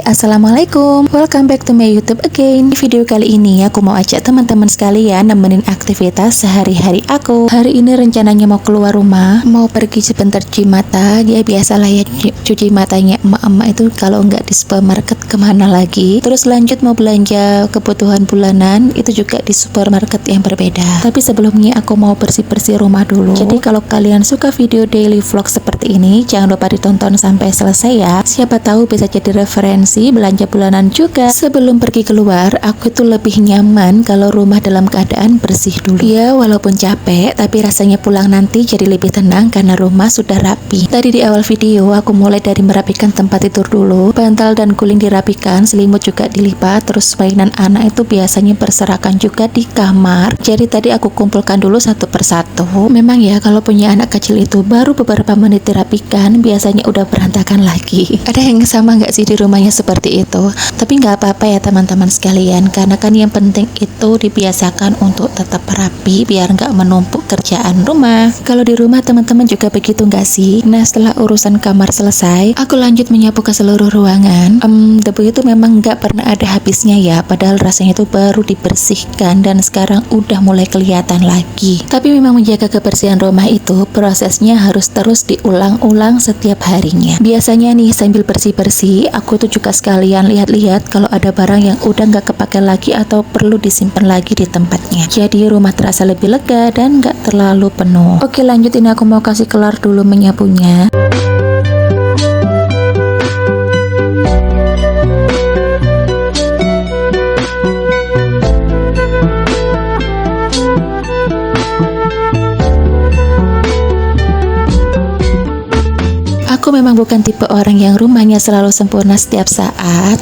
Assalamualaikum, welcome back to my YouTube again. Di video kali ini aku mau ajak teman-teman sekalian nemenin aktivitas sehari-hari aku. Hari ini rencananya mau keluar rumah, mau pergi sebentar cuci mata. Ya biasalah ya, cuci matanya emak-emak itu kalau nggak di supermarket kemana lagi. Terus lanjut mau belanja kebutuhan bulanan, itu juga di supermarket yang berbeda. Tapi sebelumnya aku mau bersih-bersih rumah dulu. Jadi kalau kalian suka video daily vlog seperti ini, jangan lupa ditonton sampai selesai ya. Siapa tahu bisa jadi referensi belanja bulanan juga. Sebelum pergi keluar, aku tuh lebih nyaman kalau rumah dalam keadaan bersih dulu. Ya walaupun capek, tapi rasanya pulang nanti jadi lebih tenang karena rumah sudah rapi. Tadi di awal video aku mulai dari merapikan tempat tidur dulu. Bantal dan guling dirapikan, selimut juga dilipat, terus mainan anak itu biasanya berserakan juga di kamar. Jadi tadi aku kumpulkan dulu satu persatu. Memang ya kalau punya anak kecil itu baru beberapa menit dirapikan biasanya udah berantakan lagi. Ada yang sama nggak sih di rumahnya seperti itu? Tapi nggak apa-apa ya teman-teman sekalian, karena kan yang penting itu dibiasakan untuk tetap rapi biar nggak menumpuk kerjaan rumah. Kalau di rumah teman-teman juga begitu nggak sih? Nah setelah urusan kamar selesai, aku lanjut menyapu ke seluruh ruangan. Debu itu memang nggak pernah ada habisnya ya, padahal rasanya itu baru dibersihkan dan sekarang udah mulai kelihatan lagi. Tapi memang menjaga kebersihan rumah itu prosesnya harus terus diulang-ulang setiap harinya. Biasanya nih sambil bersih-bersih, aku tuh juga sekalian lihat-lihat kalau ada barang yang udah nggak kepake lagi atau perlu disimpan lagi di tempatnya. Jadi rumah terasa lebih lega dan nggak terlalu penuh. Oke lanjut, ini aku mau kasih kelar dulu menyapunya. Aku memang bukan tipe orang yang rumahnya selalu sempurna setiap saat.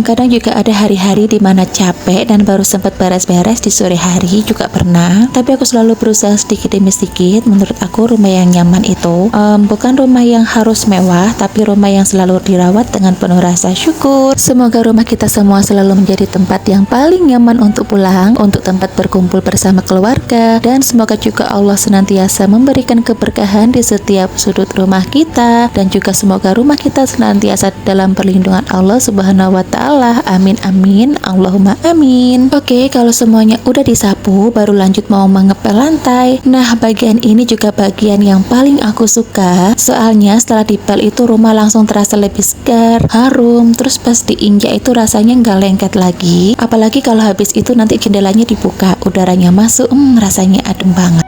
Kadang juga ada hari-hari dimana capek dan baru sempat beres-beres di sore hari juga pernah. Tapi aku selalu berusaha sedikit demi sedikit. Menurut aku rumah yang nyaman itu bukan rumah yang harus mewah, tapi rumah yang selalu dirawat dengan penuh rasa syukur. Semoga rumah kita semua selalu menjadi tempat yang paling nyaman untuk pulang, untuk tempat berkumpul bersama keluarga, dan semoga juga Allah senantiasa memberikan keberkahan di setiap sudut rumah kita. Dan juga semoga rumah kita senantiasa dalam perlindungan Allah Subhanahu wa Ta'ala. Amin amin, Allahumma amin. Oke, kalau semuanya udah disapu, baru lanjut mau mengepel lantai. Nah, bagian ini juga bagian yang paling aku suka. Soalnya setelah dipel itu rumah langsung terasa lebih segar, harum. Terus pas diinjak itu rasanya nggak lengket lagi. Apalagi kalau habis itu nanti jendelanya dibuka, udaranya masuk, rasanya adem banget.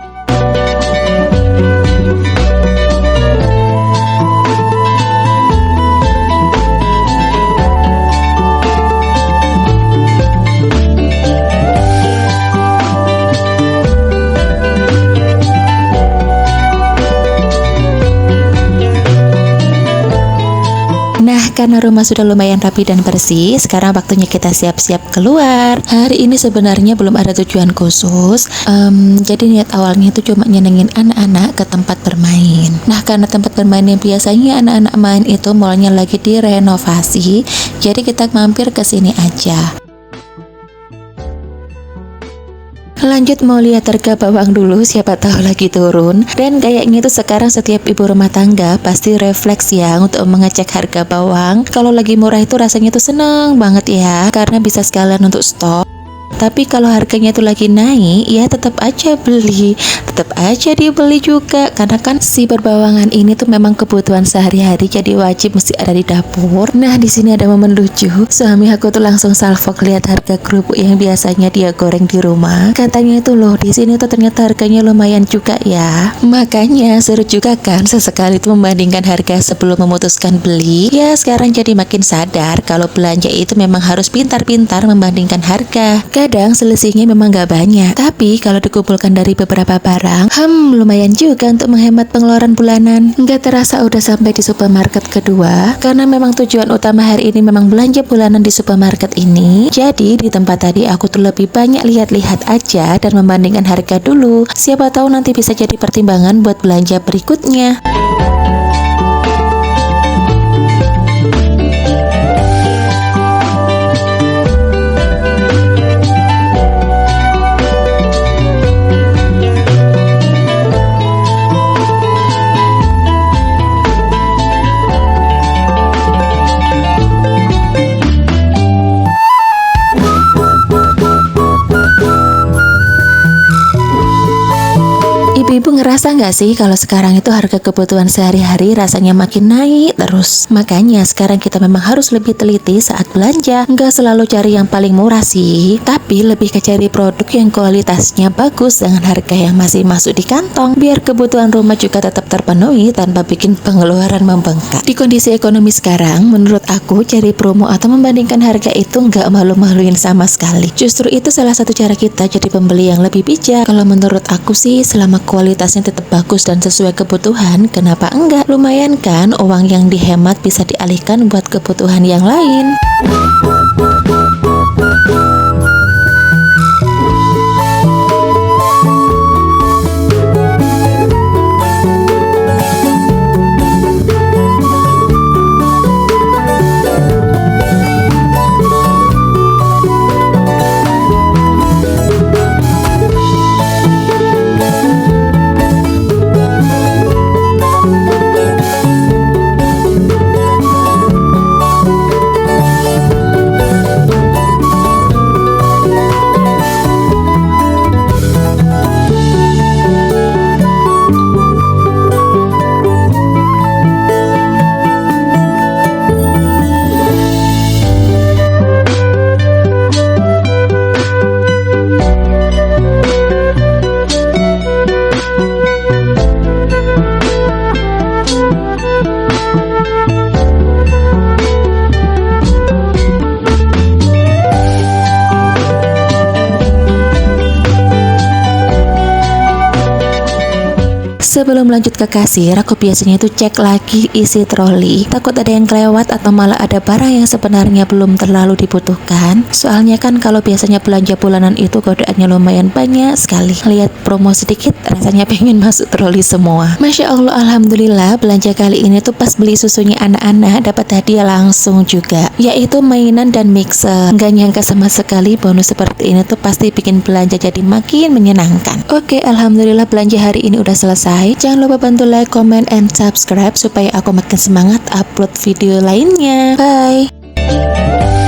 Karena rumah sudah lumayan rapi dan bersih, sekarang waktunya kita siap-siap keluar. Hari ini sebenarnya belum ada tujuan khusus, jadi niat awalnya itu cuma nyenengin anak-anak ke tempat bermain. Nah karena tempat bermain yang biasanya anak-anak main itu malnya lagi direnovasi, jadi kita mampir ke sini aja. Lanjut mau lihat harga bawang dulu, siapa tahu lagi turun. Dan kayaknya itu sekarang setiap ibu rumah tangga pasti refleks ya untuk mengecek harga bawang. Kalau lagi murah itu rasanya tuh seneng banget ya, karena bisa sekalian untuk stok. Tapi kalau harganya tuh lagi naik, ya tetap aja beli, tetap aja dibeli juga, karena kan si berbawangan ini tuh memang kebutuhan sehari-hari, jadi wajib mesti ada di dapur. Nah di sini ada momen lucu, suami aku tuh langsung salfok lihat harga kerupuk yang biasanya dia goreng di rumah. Katanya itu loh, di sini tuh ternyata harganya lumayan juga ya. Makanya seru juga kan sesekali tuh membandingkan harga sebelum memutuskan beli. Ya sekarang jadi makin sadar kalau belanja itu memang harus pintar-pintar membandingkan harga. Kadang selisihnya memang gak banyak, tapi kalau dikumpulkan dari beberapa barang, lumayan juga untuk menghemat pengeluaran bulanan. Gak terasa udah sampai di supermarket kedua, karena memang tujuan utama hari ini memang belanja bulanan di supermarket ini. Jadi di tempat tadi aku tuh lebih banyak lihat-lihat aja dan membandingkan harga dulu. Siapa tahu nanti bisa jadi pertimbangan buat belanja berikutnya. Kerasa nggak sih kalau sekarang itu harga kebutuhan sehari-hari rasanya makin naik terus? Makanya sekarang kita memang harus lebih teliti saat belanja. Nggak selalu cari yang paling murah sih, tapi lebih ke cari produk yang kualitasnya bagus dengan harga yang masih masuk di kantong, biar kebutuhan rumah juga tetap terpenuhi tanpa bikin pengeluaran membengkak. Di kondisi ekonomi sekarang, menurut aku cari promo atau membandingkan harga itu nggak malu-maluin sama sekali. Justru itu salah satu cara kita jadi pembeli yang lebih bijak. Kalau menurut aku sih, selama kualitasnya tetap bagus dan sesuai kebutuhan, kenapa enggak? Lumayan kan uang yang dihemat bisa dialihkan buat kebutuhan yang lain. Sebelum lanjut ke kasir, aku biasanya itu cek lagi isi troli. Takut ada yang kelewat atau malah ada barang yang sebenarnya belum terlalu dibutuhkan. Soalnya kan kalau biasanya belanja bulanan itu godaannya lumayan banyak sekali. Lihat promo sedikit, rasanya pengen masuk troli semua. Masya Allah, alhamdulillah belanja kali ini tuh pas beli susunya anak-anak dapat hadiah langsung juga, yaitu mainan dan mixer. Nggak nyangka sama sekali bonus seperti ini tuh pasti bikin belanja jadi makin menyenangkan. Oke, alhamdulillah belanja hari ini udah selesai. Jangan lupa bantu like, comment, and subscribe supaya aku makin semangat upload video lainnya. Bye.